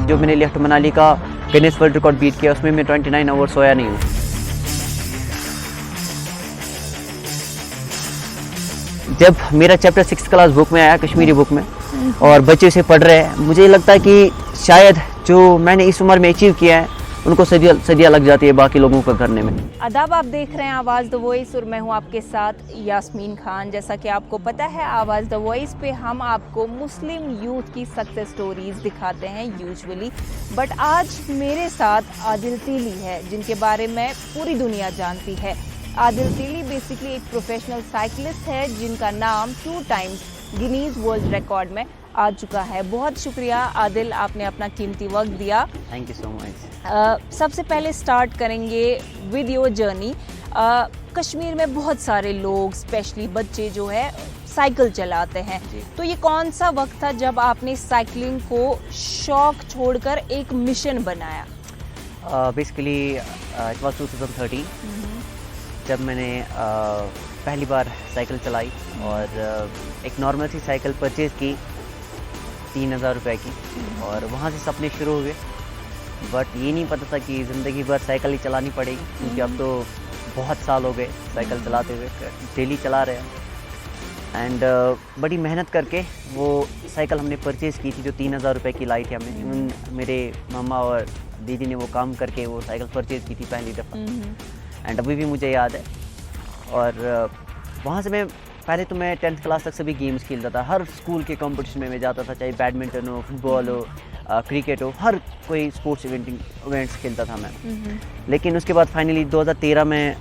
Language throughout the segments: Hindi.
जो मैंने लेफ्ट मनाली का गिनीज वर्ल्ड रिकॉर्ड बीट किया उसमें मैं 29 आवर्स सोया नहीं हूँ। जब मेरा चैप्टर 6th क्लास बुक में आया, कश्मीरी बुक में, और बच्चे उसे पढ़ रहे हैं, मुझे लगता है कि शायद जो मैंने इस उम्र में अचीव किया है उनको सदियाँ लग जाती है बाकी लोगों को करने में। आदाब, आप देख रहे हैं आवाज़ द वॉइस और मैं हूं आपके साथ यास्मीन खान। जैसा कि आपको पता है, आवाज़ द वॉइस पे हम आपको मुस्लिम यूथ की सक्सेस स्टोरीज दिखाते हैं यूजुअली, बट आज मेरे साथ आदिल तीली है जिनके बारे में पूरी दुनिया जानती है। आदिल तीली बेसिकली एक प्रोफेशनल साइकिलिस्ट है जिनका नाम 2 टाइम्स गिनीज वर्ल्ड रिकॉर्ड में आ चुका है। बहुत शुक्रिया आदिल, आपने अपना कीमती वक्त दिया। Thank you so much. सबसे पहले स्टार्ट करेंगे विद योर जर्नी। कश्मीर में बहुत सारे लोग, स्पेशली बच्चे जो है, साइकिल चलाते हैं, तो ये कौन सा वक्त था जब आपने साइकिलिंग को शौक छोड़कर एक मिशन बनाया? बेसिकली इट वाज 2013 जब मैंने पहली बार साइकिल चलाई और एक नॉर्मल सी साइकिल परचेज़ की 3000 रुपये की, और वहाँ से सपने शुरू हुए। बट ये नहीं पता था कि ज़िंदगी भर साइकिल ही चलानी पड़ेगी, क्योंकि अब तो बहुत साल हो गए साइकिल चलाते हुए, डेली चला रहे हैं। एंड बड़ी मेहनत करके वो साइकिल हमने परचेज़ की थी जो 3000 रुपये की लाई थी हमने। इवन मेरे मम्मा और दीदी ने वो काम करके वो साइकिल परचेज़ की थी पहली दफ़ा, एंड अभी भी मुझे याद है। और वहाँ से मैं पहले तो मैं 10th क्लास तक सभी गेम्स खेलता था, हर स्कूल के कंपटीशन में मैं जाता था, चाहे बैडमिंटन हो, फुटबॉल हो, क्रिकेट हो, हर कोई स्पोर्ट्स इवेंट्स खेलता था मैं। लेकिन उसके बाद फाइनली 2013 में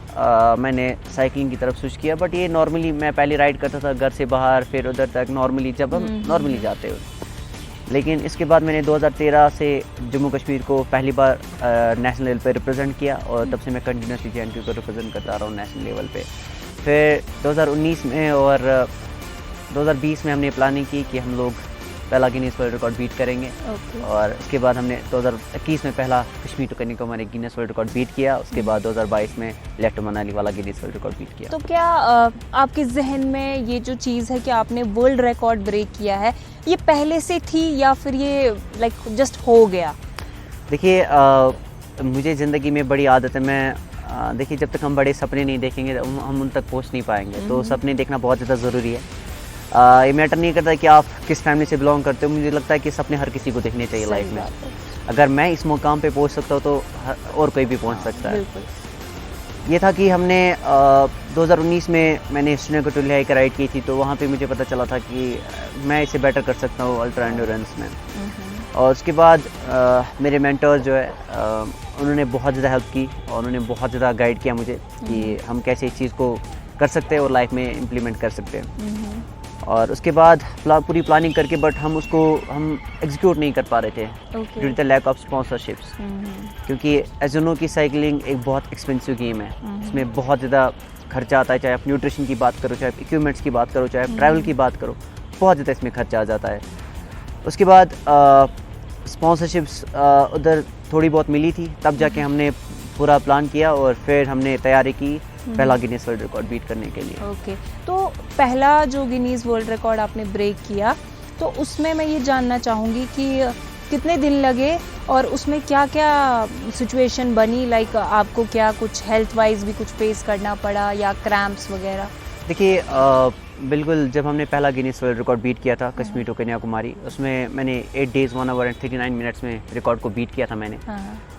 मैंने साइकिलिंग की तरफ स्विच किया। बट ये नॉर्मली मैं पहले राइड करता था घर से बाहर, फिर उधर तक नॉर्मली, जब हम नॉर्मली जाते हो। लेकिन इसके बाद मैंने 2013 से जम्मू कश्मीर को पहली बार नेशनल लेवल पे रिप्रेजेंट किया, और तब से मैं कंटिन्यूसली JNK को रिप्रेजेंट करता रहा हूँ नेशनल लेवल पे। फिर 2019 में और 2020 में हमने प्लानिंग की कि हम लोग पहला गिनीज वर्ल्ड रिकॉर्ड बीट करेंगे। और उसके बाद हमने 2021 में पहला Kashmir to Kanyakumari Guinness world record beat किया। उसके बाद 2022 में लेफ्ट मनाली वाला गिनीज वर्ल्ड रिकॉर्ड बीट किया। तो क्या आपके जहन में ये जो चीज़ है कि आपने वर्ल्ड रिकॉर्ड ब्रेक किया है, ये पहले से थी या फिर ये लाइक जस्ट हो गया? देखिए, मुझे ज़िंदगी में बड़ी आदत है, मैं देखिए जब तक हम बड़े सपने नहीं देखेंगे हम उन तक पहुंच नहीं पाएंगे। तो सपने देखना बहुत ज़्यादा ज़रूरी है। ये मैटर नहीं करता कि आप किस फैमिली से बिलोंग करते हो, मुझे लगता है कि सपने हर किसी को देखने चाहिए लाइफ में। अगर मैं इस मुकाम पे पहुंच सकता हूँ तो और कोई भी पहुंच सकता है। ये था कि हमने 2019 में मैंने श्रीनगर टू लेह राइड की थी, तो वहाँ पे मुझे पता चला था कि मैं इसे बेटर कर सकता हूँ अल्ट्रा एंड्योरेंस में। और उसके बाद मेरे मेंटर जो है उन्होंने बहुत ज़्यादा हेल्प की और उन्होंने बहुत ज़्यादा गाइड किया मुझे कि हम कैसे इस चीज़ को कर सकते हैं और लाइफ में इम्प्लीमेंट कर सकते हैं। और उसके बाद पूरी प्लानिंग करके बट हम एग्जीक्यूट नहीं कर पा रहे थे due to the lack of sponsorships, क्योंकि एज यू नो की साइकिलिंग एक बहुत एक्सपेंसिव गेम है। इसमें बहुत ज़्यादा खर्चा आता है, चाहे आप न्यूट्रिशन की बात करो, चाहे आप इक्विपमेंट्स की बात करो, चाहे आप ट्रैवल की बात करो, बहुत ज़्यादा इसमें खर्चा आ जाता है। उसके बाद स्पॉन्सरशिप्स उधर थोड़ी बहुत मिली थी, तब जाके हमने पूरा प्लान किया और फिर हमने तैयारी की पहला गिनीज वर्ल्ड रिकॉर्ड बीट करने के लिए। ओके, तो पहला जो गिनीज वर्ल्ड रिकॉर्ड आपने ब्रेक किया, तो उसमें मैं ये जानना चाहूँगी कि कितने दिन लगे और उसमें क्या क्या सिचुएशन बनी, लाइक आपको क्या कुछ हेल्थ वाइज भी कुछ फेस करना पड़ा या क्रैम्प्स वगैरह? देखिए, बिल्कुल जब हमने पहला गिनीज वर्ल्ड रिकॉर्ड बीट किया था कश्मीर टू कन्याकुमारी, उसमें मैंने 8 डेज़ 1 आवर एंड 39 मिनट्स में रिकॉर्ड को बीट किया था मैंने।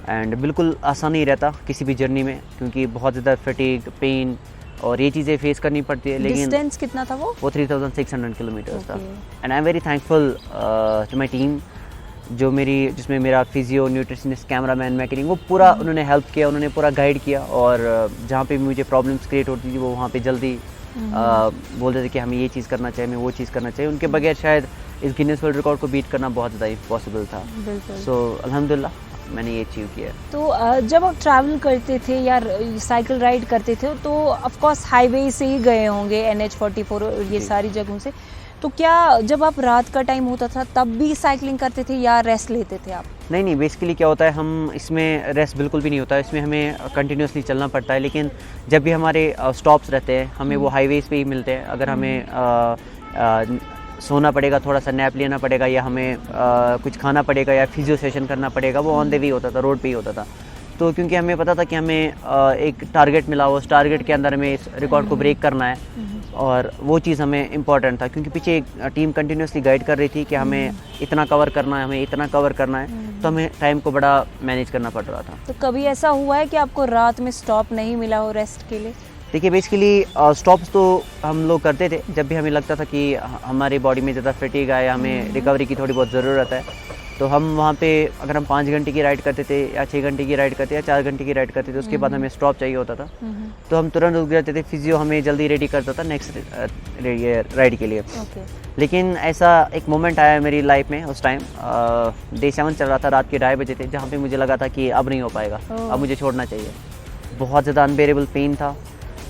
एंड बिल्कुल आसान नहीं रहता किसी भी जर्नी में, क्योंकि बहुत ज़्यादा फटीग, पेन और ये चीज़ें फेस करनी पड़ती है। लेकिन डिस्टेंस कितना था वो? 3600 किलोमीटर्स था। And I am very thankful to my team, जिसमें मेरा फिजियो, न्यूट्रिशनिस्ट, कैमरामैन, मैकेनिक, वो पूरा उन्होंने हेल्प किया, उन्होंने पूरा गाइड किया। और जहाँ पे मुझे प्रॉब्लम्स क्रिएट होती थी वो वहाँ पे जल्दी बोलते थे कि हमें ये चीज़ करना चाहिए, हमें वो चीज़ करना चाहिए। उनके बगैर शायद इस गिनीज वर्ल्ड रिकॉर्ड को बीट करना बहुत ज़्यादा इम्पॉसिबल था। सो अल्हम्दुलिल्लाह मैंने ये अचीव किया। तो जब आप ट्रैवल करते थे या साइकिल राइड करते थे तो ऑफ कोर्स हाईवे से ही गए होंगे, NH44 और ये सारी जगहों से, तो क्या जब आप रात का टाइम होता था तब भी साइकिलिंग करते थे या रेस्ट लेते थे आप? नहीं, बेसिकली क्या होता है, हम इसमें रेस्ट बिल्कुल भी नहीं होता है, इसमें हमें कंटिन्यूसली चलना पड़ता है। लेकिन जब भी हमारे स्टॉप्स रहते हैं हमें वो हाईवेज़ पे ही मिलते हैं। अगर हमें सोना पड़ेगा, थोड़ा सा नैप लेना पड़ेगा, या हमें कुछ खाना पड़ेगा, या फिजियो सेशन करना पड़ेगा, वो ऑन द वे होता था, रोड पे ही होता था। तो क्योंकि हमें पता था कि हमें एक टारगेट मिला, उस टारगेट के अंदर हमें इस रिकॉर्ड को ब्रेक करना है, और वो चीज़ हमें इम्पॉर्टेंट था, क्योंकि पीछे एक टीम कंटिन्यूसली गाइड कर रही थी कि हमें इतना कवर करना है, हमें इतना कवर करना है, तो हमें टाइम को बड़ा मैनेज करना पड़ रहा था। तो कभी ऐसा हुआ है कि आपको रात में स्टॉप नहीं मिला हो रेस्ट के लिए? देखिए बेसिकली स्टॉप्स तो हम लोग करते थे जब भी हमें लगता था कि हमारी बॉडी में ज़्यादा फटीग है या हमें रिकवरी की थोड़ी बहुत ज़रूरत है, तो हम वहाँ पे अगर हम 5 घंटे की राइड करते थे या 6 घंटे की राइड करते या 4 घंटे की राइड करते थे, उसके बाद हमें स्टॉप चाहिए होता था, तो हम तुरंत रुक जाते थे। फिजियो हमें जल्दी रेडी करता था नेक्स्ट राइड के लिए। लेकिन ऐसा एक मोमेंट आया मेरी लाइफ में, उस टाइम डे 7 चल रहा था, रात के 2:30 बजे थे, जहाँ पे मुझे लगा था कि अब नहीं हो पाएगा, अब मुझे छोड़ना चाहिए। बहुत ज़्यादा अनबेरेबल पेन था,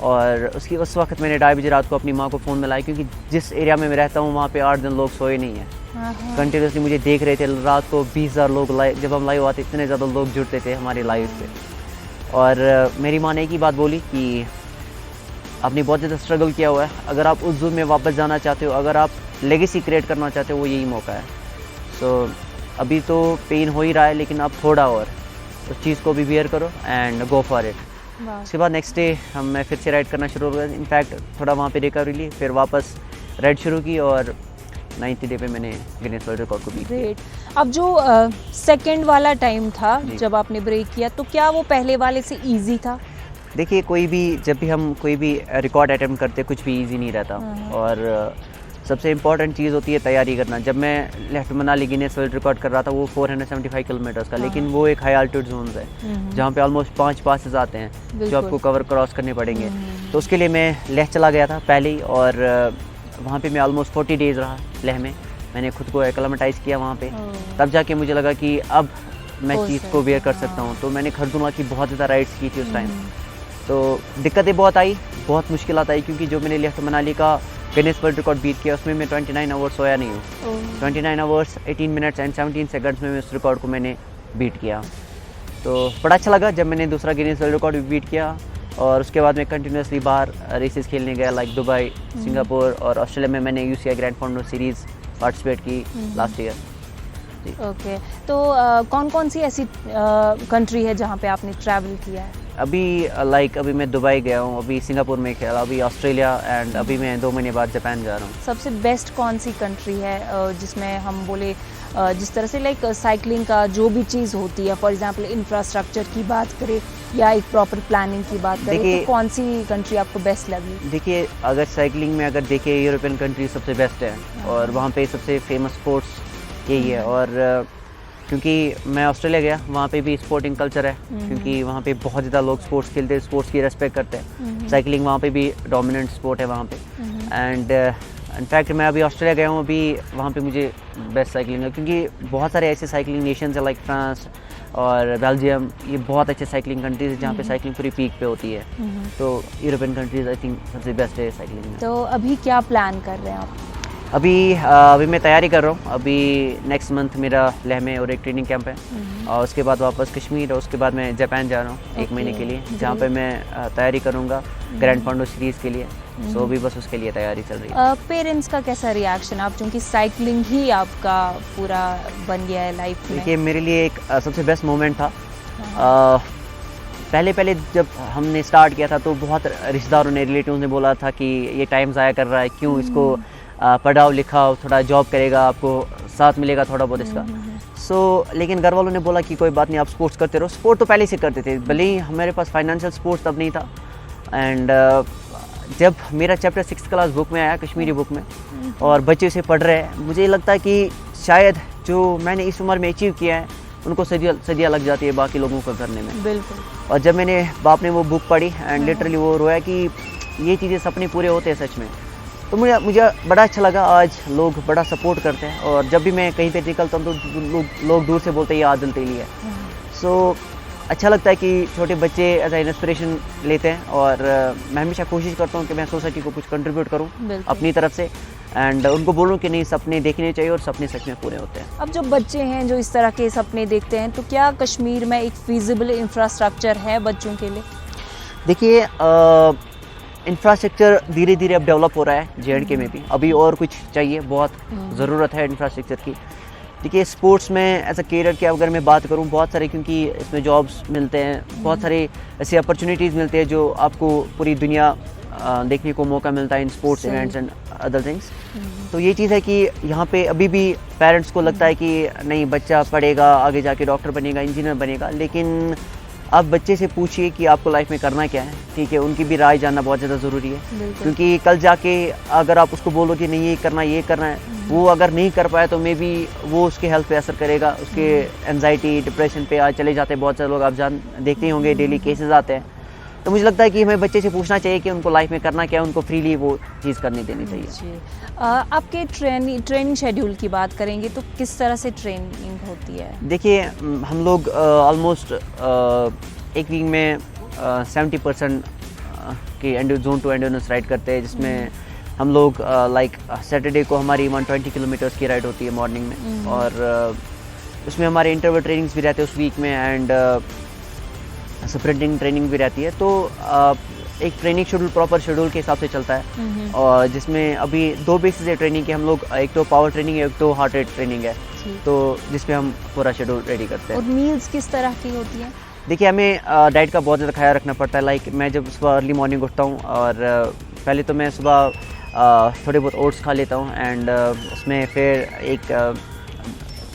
और उस वक्त मैंने 2:30 बजे रात को अपनी माँ को फ़ोन मिलाया, क्योंकि जिस एरिया में मैं रहता हूँ वहाँ पे 8 दिन लोग सोए नहीं हैं। कंटिन्यूसली मुझे देख रहे थे, रात को 20,000 लोग लाइव, जब हम लाइव आते इतने ज़्यादा लोग जुड़ते थे हमारे लाइव पे। और मेरी माँ ने एक ही बात बोली कि आपने बहुत ज़्यादा स्ट्रगल किया हुआ है, अगर आप उस जोन में वापस जाना चाहते हो, अगर आप लेगेसी क्रिएट करना चाहते हो, वो यही मौका है। सो अभी तो पेन हो ही रहा है, लेकिन अब थोड़ा और उस चीज़ को भी बियर करो एंड गो फॉर इट। उसके बाद नेक्स्ट डे मैं फिर से राइड करना शुरू हो गया। इनफैक्ट थोड़ा वहाँ पे रिकवरी ली, फिर वापस राइड शुरू की, और 9th डे पे मैंने गिनीज वर्ल्ड रिकॉर्ड को बीट किया। ग्रेट। अब जो सेकंड वाला टाइम था जब आपने ब्रेक किया, तो क्या वो पहले वाले से इजी था? देखिए जब भी हम कोई भी रिकॉर्ड अटेम्प्ट करते, कुछ भी इजी नहीं रहता, और सबसे इम्पॉर्टेंट चीज़ होती है तैयारी करना। जब मैं left Manali Guinness world record कर रहा था, वो 475 किलोमीटर्स का, लेकिन वो एक हाई अल्टीट्यूड जोन है जहाँ पे ऑलमोस्ट 5 पासेस आते हैं जो आपको कवर क्रॉस करने पड़ेंगे। तो उसके लिए मैं लेह चला गया था पहले ही, और वहाँ पे मैं ऑलमोस्ट 40 डेज़ रहा लेह में। मैंने खुद को एक्लेमेटाइज़ किया वहाँ पे, तब जाके मुझे लगा कि अब मैं चीज़ को बेयर कर सकता हूँ। तो मैंने खरदुमा की बहुत ज़्यादा राइड्स की थी उस टाइम, तो दिक्कतें बहुत आई, बहुत मुश्किलात आई, क्योंकि जो मैंने लेफ्ट मनाली का गिनीज वर्ल्ड रिकॉर्ड बीट किया, उसमें मैं 29 आवर्स सोया नहीं हूँ। 29 आवर्स 18 मिनट्स एंड 17 सेकंड्स में उस रिकॉर्ड को मैंने बीट किया। तो बड़ा अच्छा लगा जब मैंने दूसरा गिनीज वर्ल्ड रिकॉर्ड भी बीट किया, और उसके बाद मैं कंटिन्यूसली बाहर रेसेस खेलने गया, लाइक दुबई, सिंगापुर और ऑस्ट्रेलिया में मैंने UCI grand founder series participate की लास्ट ईयर। ओके, तो कौन कौन सी ऐसी कंट्री है जहाँ पे आपने ट्रैवल किया है? अभी मैं दुबई गया हूँ, अभी सिंगापुर में खेला, अभी ऑस्ट्रेलिया, एंड अभी मैं 2 महीने बाद जापान जा रहा हूँ। सबसे बेस्ट कौन सी कंट्री है जिसमें हम बोले जिस तरह से लाइक साइकिलिंग का जो भी चीज़ होती है, फॉर एग्जांपल इंफ्रास्ट्रक्चर की बात करें या एक प्रॉपर प्लानिंग की बात करें, तो कौन सी कंट्री आपको बेस्ट लगी? देखिए अगर साइकिलिंग में अगर देखिए, यूरोपियन कंट्री सबसे बेस्ट है, और वहाँ पे सबसे फेमस स्पोर्ट्स यही है। और क्योंकि मैं ऑस्ट्रेलिया गया, वहाँ पे भी स्पोर्टिंग कल्चर है, क्योंकि वहाँ पे बहुत ज़्यादा लोग स्पोर्ट्स खेलते हैं, स्पोर्ट्स की रेस्पेक्ट करते हैं। साइकिलिंग वहाँ पे भी डोमिनेंट स्पोर्ट है वहाँ पे। एंड इनफैक्ट मैं अभी ऑस्ट्रेलिया गया हूँ, अभी वहाँ पे मुझे बेस्ट साइकिलिंग है, क्योंकि बहुत सारे ऐसे साइकिलिंग नेशंस है लाइक फ्रांस और बेल्जियम, ये बहुत अच्छे साइकिलिंग कंट्रीज है जहाँ पे साइकिलिंग पूरी पीक पे होती है। तो यूरोपियन कंट्रीज आई थिंक सबसे बेस्ट है साइकिलिंग में। तो अभी क्या प्लान कर रहे हैं आप? अभी मैं तैयारी कर रहा हूँ। अभी नेक्स्ट मंथ मेरा लेह में और एक ट्रेनिंग कैंप है, और उसके बाद वापस कश्मीर, और उसके बाद मैं जापान जा रहा हूँ 1 महीने के लिए, जहाँ पे मैं तैयारी करूँगा ग्रैंड फाउंडर सीरीज़ के लिए। सो अभी बस उसके लिए तैयारी चल रही है। पेरेंट्स का कैसा रिएक्शन, आप चूँकि साइकिलिंग ही आपका पूरा बन गया है लाइफ में? देखिए मेरे लिए एक सबसे बेस्ट मोमेंट था। पहले जब हमने स्टार्ट किया था, तो बहुत रिश्तेदारों ने, रिलेटिव्स ने बोला था कि ये टाइम ज़ाया कर रहा है, क्यों इसको पढ़ाओ लिखाओ, थोड़ा जॉब करेगा, आपको साथ मिलेगा थोड़ा बहुत इसका। लेकिन घर वालों ने बोला कि कोई बात नहीं, आप स्पोर्ट्स करते रहो। स्पोर्ट तो पहले से करते थे, भले ही हमारे पास फाइनेंशियल सपोर्ट तब नहीं था। एंड जब मेरा चैप्टर 6th क्लास बुक में आया, कश्मीरी बुक में, और बच्चे उसे पढ़ रहे हैं, मुझे लगता है कि शायद जो मैंने इस उम्र में अचीव किया है, उनको सदियाँ लग जाती है बाकी लोगों को करने में। बिल्कुल। और जब मैंने बाप ने वो बुक पढ़ी, एंड लिटरली वो रोया कि ये चीज़ें सपने पूरे होते हैं सच में। तो मुझे बड़ा अच्छा लगा, आज लोग बड़ा सपोर्ट करते हैं, और जब भी मैं कहीं पे निकलता हूँ तो लोग दूर से बोलते हैं ये आदिल तेली है। सो अच्छा लगता है कि छोटे बच्चे एज ए इंस्पिरेशन लेते हैं, और मैं हमेशा कोशिश करता हूँ कि मैं सोसाइटी को कुछ कंट्रीब्यूट करूँ अपनी तरफ से, एंड उनको बोलूँ कि नहीं, सपने देखने चाहिए और सपने सच में पूरे होते हैं। अब जो बच्चे हैं जो इस तरह के सपने देखते हैं, तो क्या कश्मीर में एक फीजिबल इंफ्रास्ट्रक्चर है बच्चों के लिए? देखिए इंफ्रास्ट्रक्चर धीरे धीरे अब डेवलप हो रहा है JNK में भी, अभी और कुछ चाहिए, बहुत ज़रूरत है इंफ्रास्ट्रक्चर की। देखिए स्पोर्ट्स में एज अ कैरियर की अगर मैं बात करूं, बहुत सारे, क्योंकि इसमें जॉब्स मिलते हैं, बहुत सारे ऐसे अपॉर्चुनिटीज़ मिलते हैं जो आपको पूरी दुनिया देखने को मौका मिलता है in sports events and other things. तो ये चीज़ है कि यहाँ पे अभी भी पेरेंट्स को लगता है कि नहीं, बच्चा पढ़ेगा, आगे जाके डॉक्टर बनेगा, इंजीनियर बनेगा, लेकिन आप बच्चे से पूछिए कि आपको लाइफ में करना क्या है, ठीक है, उनकी भी राय जानना बहुत ज़्यादा ज़रूरी है। क्योंकि कल जाके अगर आप उसको बोलो कि नहीं ये करना है, वो अगर नहीं कर पाया तो मे बी वो उसके हेल्थ पे असर करेगा, उसके एंजाइटी, डिप्रेशन पे आज चले जाते हैं बहुत सारे लोग, आप देखते ही होंगे, डेली केसेस आते हैं। तो मुझे लगता है कि हमें बच्चे से पूछना चाहिए कि उनको लाइफ में करना क्या है, उनको फ्रीली वो चीज़ करनी देनी चाहिए। आपके ट्रेनिंग शेड्यूल की बात करेंगे तो किस तरह से ट्रेनिंग होती है? देखिए हम लोग ऑलमोस्ट एक वीक में 70% की जोन टू एंडोरेंस राइड करते हैं, जिसमें हम लोग लाइक सैटरडे को हमारी 120 किलोमीटर्स की राइड होती है मॉर्निंग में, और उसमें हमारे इंटरवल ट्रेनिंग्स भी रहते हैं उस वीक में, एंड स्प्रिंटिंग ट्रेनिंग भी रहती है। तो एक ट्रेनिंग शेड्यूल प्रॉपर शेड्यूल के हिसाब से चलता है, और जिसमें अभी 2 बेसिस है ट्रेनिंग के हम लोग, एक तो पावर ट्रेनिंग है, एक तो हार्ट रेट ट्रेनिंग है, तो जिसमें हम पूरा शेड्यूल रेडी करते हैं। और मील्स किस तरह की होती है? देखिए हमें डाइट का बहुत ज़्यादा ख्याल रखना पड़ता है। लाइक मैं जब सुबह अर्ली मॉर्निंग उठता हूँ, और पहले तो मैं सुबह थोड़े बहुत ओट्स खा लेता हूँ, एंड उसमें फिर एक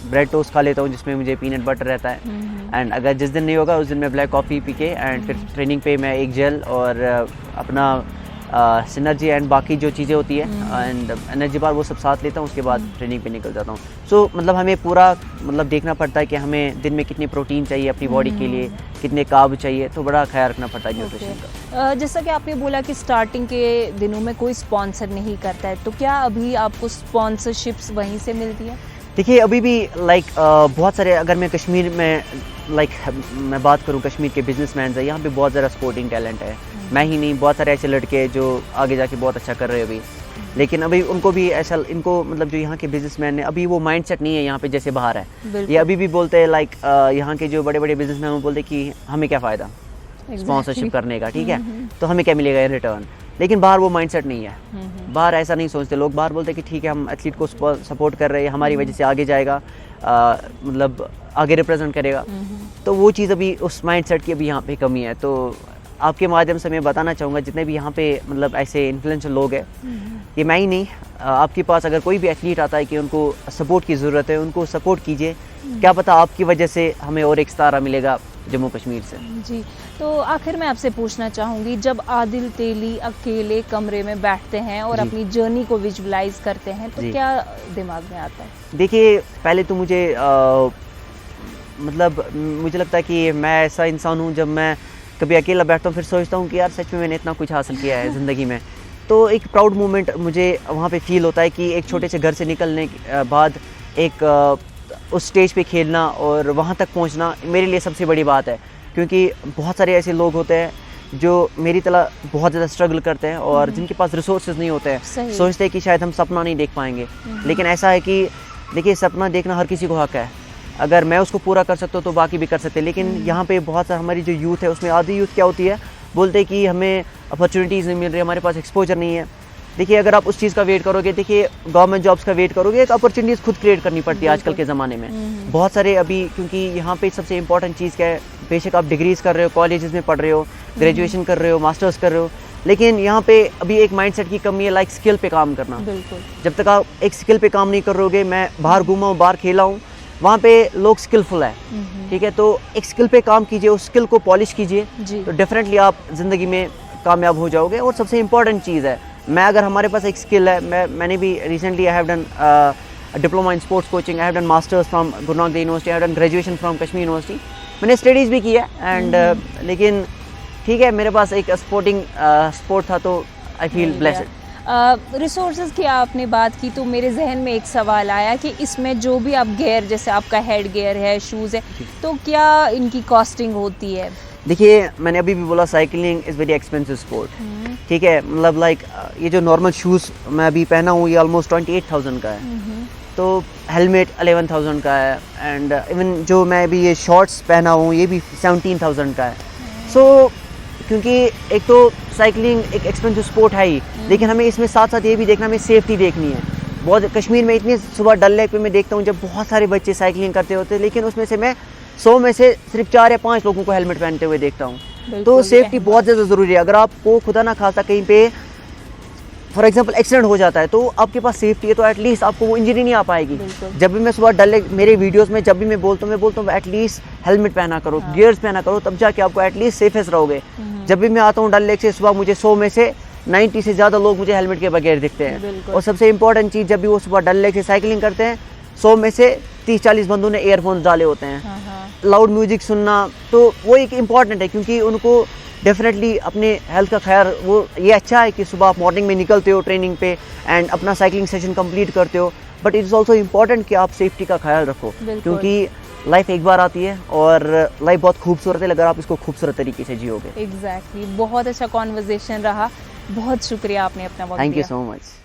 ब्रेड टोस्ट खा लेता हूँ जिसमें मुझे पीनट बटर रहता है, एंड अगर जिस दिन नहीं होगा उस दिन मैं ब्लैक कॉफ़ी पी के, एंड फिर ट्रेनिंग पे मैं एक जेल और अपना सिनर्जी एंड बाकी जो चीज़ें होती है एंड एनर्जी बार, वो सब साथ लेता हूँ, उसके बाद ट्रेनिंग पे निकल जाता हूँ। सो मतलब हमें पूरा मतलब देखना पड़ता है कि हमें दिन में कितनी प्रोटीन चाहिए अपनी बॉडी के लिए, कितने कार्ब चाहिए, तो बड़ा ख्याल रखना पड़ता है न्यूट्रिशन का। जैसा कि आपने बोला कि स्टार्टिंग के दिनों में कोई स्पॉन्सर नहीं करता है, तो क्या अभी आपको स्पॉन्सरशिप्स वहीं से मिलती है? देखिए अभी भी लाइक बहुत सारे, अगर मैं कश्मीर में मैं बात करूं, कश्मीर के बिजनेसमैन है, यहाँ पे बहुत ज़्यादा स्पोर्टिंग टैलेंट है। मैं ही नहीं, बहुत सारे ऐसे लड़के जो आगे जाके बहुत अच्छा कर रहे हैं अभी, लेकिन अभी उनको भी ऐसा, इनको मतलब जो यहाँ के बिजनेसमैन है, अभी वो माइंडसेट नहीं है यहाँ पे जैसे बाहर है। ये अभी भी बोलते हैं लाइक यहाँ के जो बड़े बड़े बिजनेसमैन वो बोलते हैं कि हमें क्या फ़ायदा स्पॉन्सरशिप करने का, ठीक है, तो हमें क्या मिलेगा इन रिटर्न। लेकिन बाहर वो माइंडसेट नहीं है, बाहर ऐसा नहीं सोचते लोग। बाहर बोलते हैं कि ठीक है, हम एथलीट को सपोर्ट कर रहे हैं, हमारी वजह से आगे जाएगा, मतलब आगे रिप्रेजेंट करेगा। तो वो चीज़ अभी उस माइंडसेट की अभी यहाँ पे कमी है। तो आपके माध्यम से मैं बताना चाहूँगा जितने भी यहाँ पे मतलब ऐसे इन्फ्लुएंशियल लोग हैं, ये मैं ही नहीं, आपके पास अगर कोई भी एथलीट आता है कि उनको सपोर्ट की ज़रूरत है, उनको सपोर्ट कीजिए। क्या पता आपकी वजह से हमें और एक सितारा मिलेगा जम्मू कश्मीर से। जी, तो आखिर मैं आपसे पूछना चाहूँगी, जब आदिल तेली अकेले कमरे में बैठते हैं और अपनी जर्नी को विजुअलाइज करते हैं, तो क्या दिमाग में आता है? देखिए पहले तो मुझे मतलब मुझे लगता है कि मैं ऐसा इंसान हूँ, जब मैं कभी अकेला बैठता हूँ फिर सोचता हूँ कि यार सच में मैंने इतना कुछ हासिल किया है ज़िंदगी में। तो एक प्राउड मोमेंट मुझे वहाँ पे फील होता है कि एक छोटे से घर से निकलने के बाद एक उस स्टेज पे खेलना और वहाँ तक पहुँचना मेरे लिए सबसे बड़ी बात है। क्योंकि बहुत सारे ऐसे लोग होते हैं जो मेरी तरह बहुत ज़्यादा स्ट्रगल करते हैं और जिनके पास रिसोर्सेज नहीं होते हैं, सोचते हैं कि शायद हम सपना नहीं देख पाएंगे। लेकिन ऐसा है कि देखिए सपना देखना हर किसी को हक है, अगर मैं उसको पूरा कर सकता हूँ तो बाकी भी कर सकते हैं। लेकिन यहाँ पे बहुत सारा हमारी जो यूथ है उसमें आधी यूथ क्या होती है, बोलते हैं कि हमें अपॉर्चुनिटीज़ नहीं मिल रही, हमारे पास एक्सपोजर नहीं है। देखिए अगर आप उस चीज़ का वेट करोगे, देखिए गवर्नमेंट जॉब्स का वेट करोगे, एक अपॉर्चुनिटीज़ खुद क्रिएट करनी पड़ती है आजकल के ज़माने में। बहुत सारे अभी, क्योंकि यहाँ पे सबसे इंपॉर्टेंट चीज़ क्या है, बेशक आप डिग्रीज़ कर रहे हो, कॉलेजेस में पढ़ रहे हो, ग्रेजुएशन कर रहे हो, मास्टर्स कर रहे हो, लेकिन यहाँ पे अभी एक माइंडसेट की कमी है, लाइक स्किल पे काम करना। जब तक आप एक स्किल पे काम नहीं करोगे, मैं बाहर घूमा हूँ, बाहर खेला हूँ, वहाँ पे लोग स्किलफुल है, ठीक है, तो एक स्किल पे काम कीजिए, उस स्किल को पॉलिश कीजिए, तो डेफिनेटली आप ज़िंदगी में कामयाब हो जाओगे। और सबसे इम्पॉर्टेंट चीज़ है, मैं अगर हमारे पास एक स्किल है, मैंने भी recently I have done diploma in sports coaching, I have done masters from Guru Nanak Dev university, I have done graduation from Kashmir university, मैंने स्टडीज़ भी की है एंड लेकिन ठीक है, मेरे पास एक स्पोर्ट था, तो आई फील ब्लेस्ड। रिसोर्सेज की आपने बात की तो मेरे जहन में एक सवाल आया कि इसमें जो भी आप गियर, जैसे आपका हेड गियर है, शूज़ है, तो क्या इनकी कॉस्टिंग होती है? देखिए मैंने अभी भी बोला, cycling is very expensive sport, ठीक है, मतलब लाइक ये जो नॉर्मल शूज़ मैं अभी पहना हूँ ये ऑलमोस्ट 28,000 का है, तो हेलमेट 11,000 का है, एंड इवन जो मैं अभी ये शॉर्ट्स पहना हूँ ये भी 17,000 का है। सो क्योंकि एक तो साइकिलिंग एक एक्सपेंसिव स्पोर्ट है ही, लेकिन हमें इसमें साथ साथ ये भी देखना, हमें सेफ्टी देखनी है। बहुत कश्मीर में इतनी सुबह डल लेक पे मैं देखता हूँ जब बहुत सारे बच्चे साइकिलिंग करते होते हैं, लेकिन उसमें से मैं 100 में से सिर्फ 4 या 5 लोगों को हेलमेट पहनते हुए देखता हूँ। तो सेफ्टी बहुत ज़्यादा ज़रूरी है। अगर आपको खुदा ना खासा कहीं पे फॉर एग्जांपल एक्सीडेंट हो जाता है तो आपके पास सेफ्टी है, तो एटलीस्ट आपको वो इंजरी नहीं आ पाएगी। जब भी मैं सुबह डल लेक मेरे वीडियोस में जब भी मैं बोलता हूँ एटलीस्ट हेलमेट पहना करो, गियर्स पहना करो, तब जाके आपको एटलीस्ट सेफेस्ट रहोगे। जब भी मैं आता हूँ डल लेक से सुबह, मुझे 100 में से 90 से ज़्यादा लोग मुझे हेलमेट के बगैर दिखते हैं। और सबसे इंपॉर्टेंट चीज़, जब भी वो सुबह डल लेक से साइकिलिंग करते हैं, 100 में से 30-40 बंदों ने ईयरफोन्स डाले होते हैं। लाउड म्यूजिक सुनना तो वो एक इम्पॉर्टेंट है, क्योंकि उनको डेफिनेटली अपने हेल्थ का ख्याल, वो ये अच्छा है कि सुबह आप मॉर्निंग में निकलते हो ट्रेनिंग पे एंड अपना साइकिलिंग सेशन कंप्लीट करते हो, but it is also important कि आप सेफ्टी का ख्याल रखो, क्योंकि लाइफ एक बार आती है और लाइफ बहुत खूबसूरत है अगर आप इसको खूबसूरत तरीके से जियोगे। एग्जैक्टली, बहुत अच्छा कॉन्वर्जेशन रहा, बहुत शुक्रिया आपने अपना वक्त दिया। Thank you so much.